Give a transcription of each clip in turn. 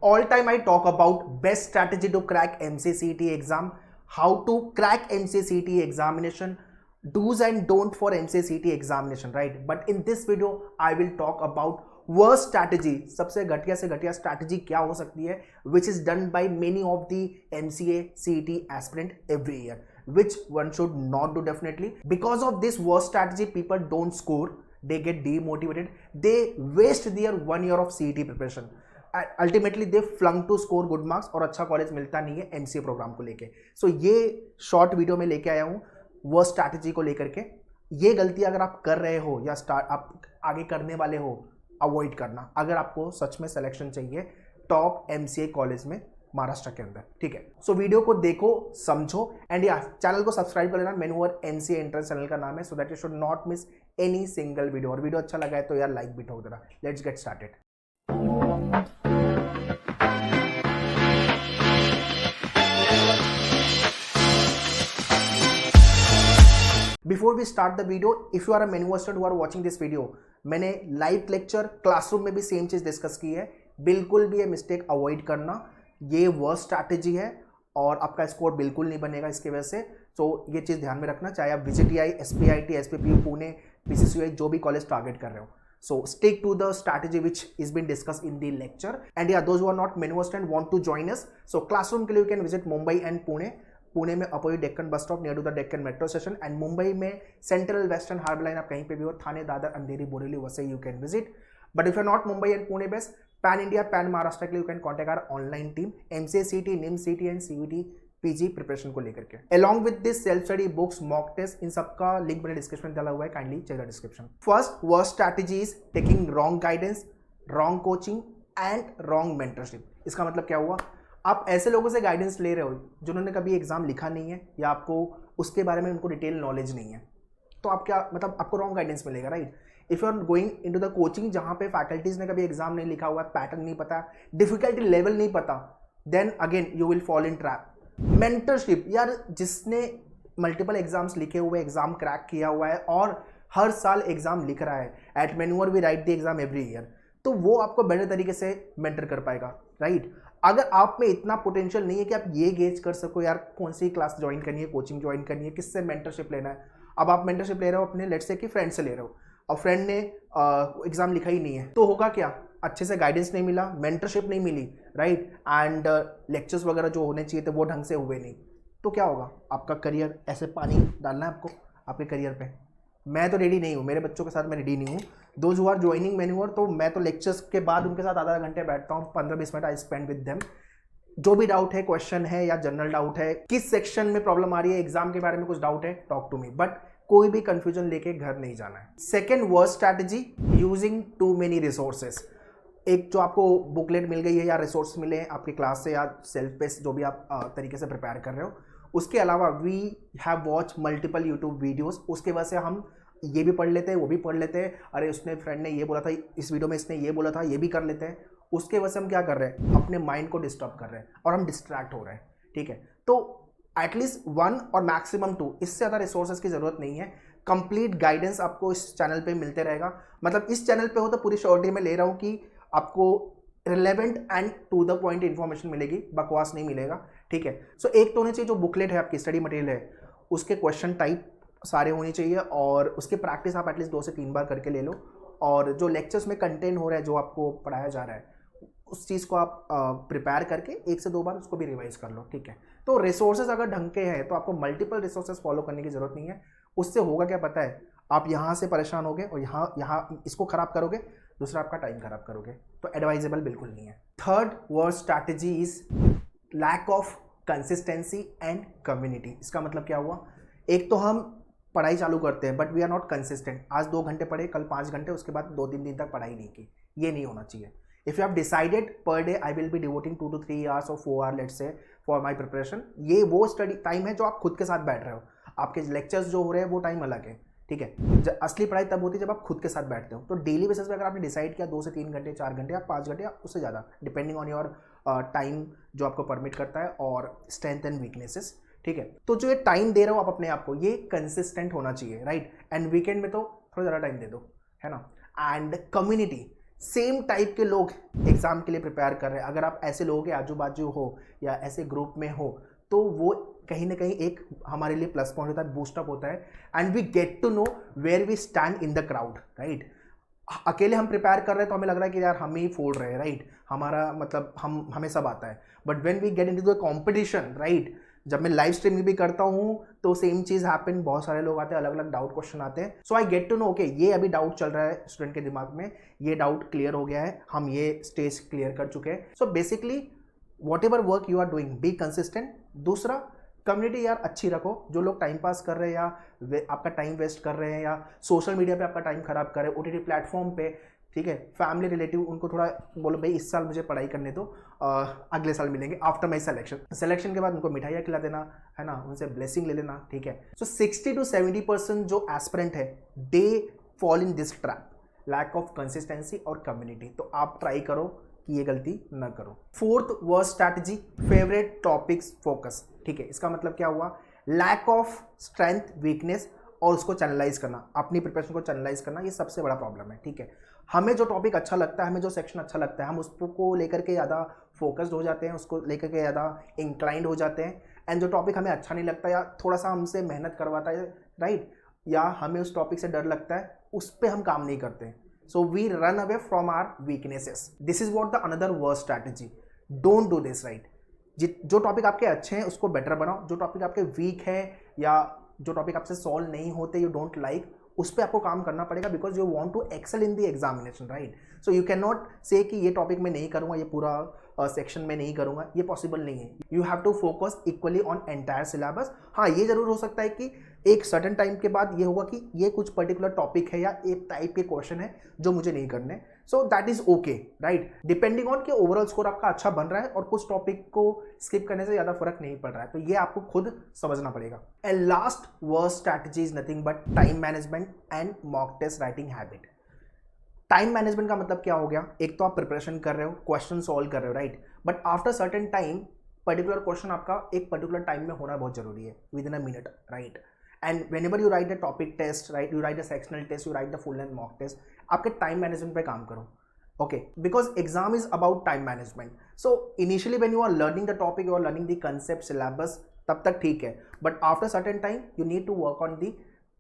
All time I talk about best strategy to crack MCCT exam, how to crack MCCT examination, do's and don't for MCCT examination, right? But in this video, I will talk about worst strategy, सबसे घटिया से घटिया strategy क्या हो सकती है, which is done by many of the MCA CET aspirant every year, which one should not do definitely. Because of this worst strategy, people don't score, they get demotivated, they waste their 1 year of CET preparation. Ultimately they flung to score good marks और अच्छा college मिलता नहीं है MCA programme को लेके. सो ये short video में लेके आया हूँ वो स्ट्रैटेजी को लेकर के. ये गलती अगर आप कर रहे हो या आप आगे करने वाले हो, अवॉइड करना अगर आपको सच में सिलेक्शन चाहिए टॉप एमसीए कॉलेज में महाराष्ट्र के अंदर. ठीक है, सो वीडियो को देखो, समझो एंड या चैनल को सब्सक्राइब कर लेना. मेनूवर एमसीए एंट्रेंस चैनल का नाम है, so that you should not miss any single video. और वीडियो अच्छा लगा है तो यार लाइक भी ठोक देना. Let's get started. Before we start the video, if you are a Menua student who are watching this video, मैंने लाइव लेक्चर क्लासरूम में भी सेम चीज़ डिस्कस की है. बिल्कुल भी ये मिस्टेक अवॉइड करना, ये वर्स्ट स्ट्रैटेजी है और आपका स्कोर बिल्कुल नहीं बनेगा इसकी वजह से. तो ये चीज़ ध्यान में रखना, चाहे आप VJTI, SPIT, SPPU, Pune, PCCI जो भी कॉलेज टारगेट कर रहे हो. So stick to the strategy which is been discussed in the lecture. And yeah, those who are not Menua student want to join us. So classroom के लिए you can visit Mumbai and Pune. Pune में opposite Deccan bus stop near to the Deccan metro station. And Mumbai में central western harbour line, आप कहीं पे भी हो, थाने, दादर, अंधेरी, बोरेली, वैसे you can visit. But if you not Mumbai and Pune best, pan India, pan Maharashtra के लिए you can contact our online team MCA CET, निम सीटी एंड सीयूटी पीजी प्रिपरेशन को लेकर के. Along with this self study books, mock test, इन सबका link मैंने डिस्क्रिप्शन में डाला हुआ है, kindly check the description. First worst strategy is taking wrong guidance, wrong coaching and wrong mentorship. इसका मतलब क्या हुआ? आप ऐसे लोगों से गाइडेंस ले रहे हो जिन्होंने कभी एग्जाम लिखा नहीं है या आपको उसके बारे में उनको डिटेल नॉलेज नहीं है, तो आप क्या मतलब आपको रॉन्ग गाइडेंस मिलेगा, right? If you are going into the coaching जहाँ पे फैकल्टीज ने कभी एग्जाम नहीं लिखा हुआ है, पैटर्न नहीं पता, डिफिकल्टी लेवल नहीं पता, then again you will fall in trap. Mentorship, यार जिसने मल्टीपल एग्जाम्स लिखे हुए, एग्जाम क्रैक किया हुआ है और हर साल एग्जाम लिख रहा है, एट मेन्यूअर we write the exam every year, तो वो आपको बेटर तरीके से मेंटर कर पाएगा, राइट? अगर आप में इतना पोटेंशियल नहीं है कि आप ये गेज कर सको यार कौन सी क्लास ज्वाइन करनी है, कोचिंग ज्वाइन करनी है, किससे मेंटरशिप लेना है. अब आप मेंटरशिप ले रहे हो अपने लेट्स से कि फ्रेंड से ले रहे हो, और फ्रेंड ने एग्जाम लिखा ही नहीं है, तो होगा क्या? अच्छे से गाइडेंस नहीं मिला, मेंटरशिप नहीं मिली, राइट? एंड लेक्चर्स वगैरह जो होने चाहिए थे वो ढंग से हुए नहीं, तो क्या होगा? आपका करियर ऐसे पानी डालना है आपको आपके करियर पे. मैं तो रेडी नहीं हूँ, मेरे बच्चों के साथ मैं रेडी नहीं हूँ. दोज हु आर ज्वाइनिंग मेन्यूअर, तो मैं तो लेक्चर्स के बाद उनके साथ आधा घंटे बैठता हूँ, 15-20 minute I spend with them. जो भी डाउट है, क्वेश्चन है या जनरल डाउट है, किस सेक्शन में प्रॉब्लम आ रही है, एग्जाम के बारे में कुछ डाउट है, टॉक टू मी. बट कोई भी कंफ्यूजन लेके घर नहीं जाना है. Second worst strategy, using too many resources. एक जो आपको बुकलेट मिल गई है या रिसोर्स मिले हैं आपकी क्लास से या सेल्फ बेस्ड जो भी आप तरीके से प्रिपेयर कर रहे हो, उसके अलावा we have watch multiple YouTube videos. उसके वजह से हम ये भी पढ़ लेते हैं, वो भी पढ़ लेते हैं, अरे उसने फ्रेंड ने ये बोला था, इस वीडियो में इसने ये बोला था, ये भी कर लेते हैं. उसके वजह से हम क्या कर रहे हैं? अपने माइंड को डिस्टर्ब कर रहे हैं और हम डिस्ट्रैक्ट हो रहे हैं. ठीक है, तो एटलीस्ट 1 और मैक्सिमम 2, इससे ज़्यादा रिसोर्सेज की ज़रूरत नहीं है. कंप्लीट गाइडेंस आपको इस चैनल पे मिलते रहेगा. मतलब इस चैनल पे हो तो पूरी श्योरिटी में ले रहा हूँ कि आपको relevant and to the point information मिलेगी, बकवास नहीं मिलेगा. ठीक है, सो एक तो होनी चाहिए जो बुकलेट है आपकी स्टडी मटेरियल है, उसके क्वेश्चन टाइप सारे होने चाहिए और उसके प्रैक्टिस आप एटलीस्ट 2 से 3 बार करके ले लो. और जो लेक्चर्स में कंटेंट हो रहा है, जो आपको पढ़ाया जा रहा है, उस चीज़ को आप प्रिपेयर करके 1 से 2 बार उसको भी रिवाइज कर लो. ठीक है, तो रिसोर्सेज अगर ढंग के हैं तो आपको मल्टीपल रिसोर्सेज फॉलो करने की जरूरत नहीं है. उससे होगा क्या पता है? आप यहाँ से परेशान होगे और यहाँ इसको खराब करोगे, दूसरा आपका टाइम खराब करोगे, तो एडवाइजेबल बिल्कुल नहीं है. Third worst strategy is lack of consistency and community. इसका मतलब क्या हुआ? एक तो हम पढ़ाई चालू करते हैं but we are not consistent. आज 2 घंटे पढ़े, कल 5 घंटे, उसके बाद 2-3 दिन तक पढ़ाई नहीं की. ये नहीं होना चाहिए. If you have decided per day I will B devoting 2 to 3 hours और 4 hours let's say for my preparation, ये वो स्टडी टाइम है जो आप खुद के साथ बैठ रहे हो. आपके लेक्चर्स जो हो रहे हैं वो टाइम अलग है. ठीक है, असली पढ़ाई तब होती है जब आप खुद के साथ बैठते हो. तो डेली बेसिस पे अगर आपने डिसाइड किया 2 से 3 घंटे, 4 घंटे या 5 घंटे या उससे ज़्यादा, डिपेंडिंग ऑन योर टाइम जो आपको परमिट करता है और स्ट्रेंथ एंड वीकनेसेस. ठीक है, तो जो ये टाइम दे रहे हो आप अपने आप को, ये कंसिस्टेंट होना चाहिए, राइट? एंड वीकेंड में तो थोड़ा ज़्यादा टाइम दे दो, है ना? एंड कम्युनिटी, सेम टाइप के लोग एग्जाम के लिए प्रिपेयर कर रहे हैं। अगर आप ऐसे लोगों के आजू बाजू हो या ऐसे ग्रुप में हो तो वो कहीं ना कहीं एक हमारे लिए प्लस पॉइंट होता है, बूस्टअप होता है, and we get to know where we stand in the crowd, right. अकेले हम प्रिपेयर कर रहे हैं तो हमें लग रहा है कि यार हम ही फोड़ रहे हैं, राइट, हमारा मतलब हमें सब आता है। But when we get into the competition, right, जब मैं लाइव स्ट्रीमिंग भी करता हूँ तो सेम चीज हैपन, बहुत सारे लोग आते हैं, अलग अलग डाउट क्वेश्चन आते हैं। So I get to know okay ये अभी डाउट चल रहा है स्टूडेंट के दिमाग में, ये डाउट क्लियर हो गया है, हम ये स्टेज क्लियर कर चुके हैं। So basically whatever work you are doing, be consistent. दूसरा, कम्युनिटी यार अच्छी रखो। जो लोग टाइम पास कर रहे हैं या आपका टाइम वेस्ट कर रहे हैं या सोशल मीडिया पे आपका टाइम खराब कर रहे हैं, ओटीटी प्लेटफॉर्म पे, ठीक है, फैमिली रिलेटिव, उनको थोड़ा बोलो भाई इस साल मुझे पढ़ाई करने दो, अगले साल मिलेंगे आफ्टर माई सिलेक्शन के बाद उनको मिठाइयाँ खिला देना, है ना, उनसे ब्लेसिंग ले लेना, ठीक है। सो 60 to 70% जो एस्पिरेंट है they fall in this trap, lack of consistency और कम्युनिटी। तो आप ट्राई करो कि ये गलती ना करो। Fourth worst strategy, favourite topics focus, ठीक है। इसका मतलब क्या हुआ, लैक ऑफ स्ट्रेंथ वीकनेस और उसको चैनलाइज करना, अपनी प्रिपरेशन को चैनलाइज करना, ये सबसे बड़ा प्रॉब्लम है, ठीक है। हमें जो टॉपिक अच्छा लगता है, हमें जो सेक्शन अच्छा लगता है, हम उसको लेकर के ज़्यादा फोकस्ड हो जाते हैं, उसको लेकर के ज़्यादा इंक्लाइंड हो जाते हैं। एंड जो टॉपिक हमें अच्छा नहीं लगता या थोड़ा सा हमसे मेहनत करवाता है, राइट, या हमें उस टॉपिक से डर लगता है, उस पर हम काम नहीं करते। So we run away from our weaknesses. This is what the another worst strategy. Don't do this, right. जो टॉपिक आपके अच्छे हैं उसको बेटर बनाओ, जो टॉपिक आपके वीक है या जो टॉपिक आपसे सॉल्व नहीं होते, यू डोंट लाइक, उस पर आपको काम करना पड़ेगा, because you want to excel in the examination, right. So you can not say कि ये टॉपिक में नहीं करूंगा, ये पूरा सेक्शन में नहीं करूंगा, ये पॉसिबल नहीं है। You have to focus equally on entire syllabus. हाँ, ये जरूर हो सकता है कि एक सर्टेन टाइम के बाद ये होगा कि ये कुछ पर्टिकुलर टॉपिक है या एक टाइप के क्वेश्चन है जो मुझे नहीं करने, so that is okay, right, depending on कि ओवरऑल स्कोर आपका अच्छा बन रहा है और कुछ टॉपिक को स्किप करने से ज़्यादा फर्क नहीं पड़ रहा है, तो ये आपको खुद समझना पड़ेगा। And last worst strategy is nothing but time management and mock test writing habit. Time management का मतलब क्या हो गया, एक तो आप प्रिपरेशन कर रहे हो, क्वेश्चन सॉल्व कर रहे हो, right, but after certain time particular question आपका एक पर्टिकुलर टाइम में होना बहुत जरूरी है, with in a minute, right. And whenever you write a topic test, right, you write a sectional test, you write the full length mock test, आपके time management पे काम करो, okay, because exam is about time management. So initially when you are learning the topic, you are learning the concept syllabus, तब तक ठीक है, but after certain time you need to work on the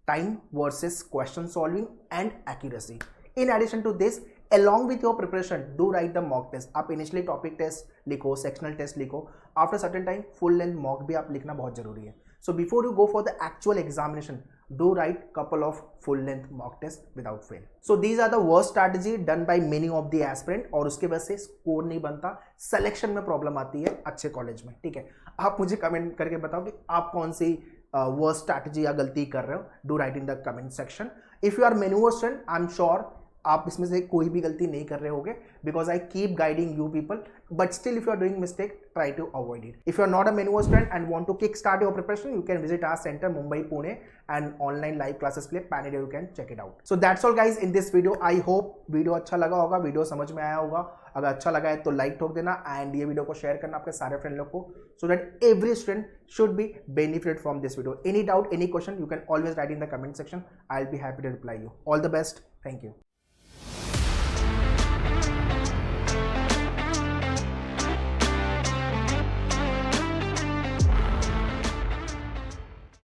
time versus question solving and accuracy. In addition to this, along with your preparation, do write the mock test। आप initially topic test लिखो, sectional test लिखो, after certain time full length mock भी आप लिखना बहुत जरूरी है। So before you go for the actual examination, do right couple of full length mock test without fail। So these are the worst strategy done by many of the aspirant, और उसके वजह से स्कोर नहीं बनता, selection में problem आती है अच्छे कॉलेज में, ठीक है। आप मुझे कमेंट करके बताओ कि आप कौन सी वर्स्ट स्ट्रैटेजी या गलती कर रहे हो, do write in the comment section. If you are मैन्युअर स्टूडेंट, आई एम श्योर आप इसमें से कोई भी गलती नहीं कर रहे होगे, because I keep guiding you people, but still if you are doing mistake, try to avoid it. If you are not a मैन्युअर student and want to kick start your preparation, you can visit our centre Mumbai Pune, and online live classes के लिए pan India, you can check it out. So that's all guys in this video. I hope video अच्छा लगा होगा, video समझ में आया होगा। अगर अच्छा लगा है तो लाइक ठोक देना, एंड ये वीडियो को शेयर करना आपके सारे फ्रेंड लोग को, so that every student should be benefited from this video. Any doubt, any question, you can always write in the comment section, I will be happy to reply you. All the best, thank you.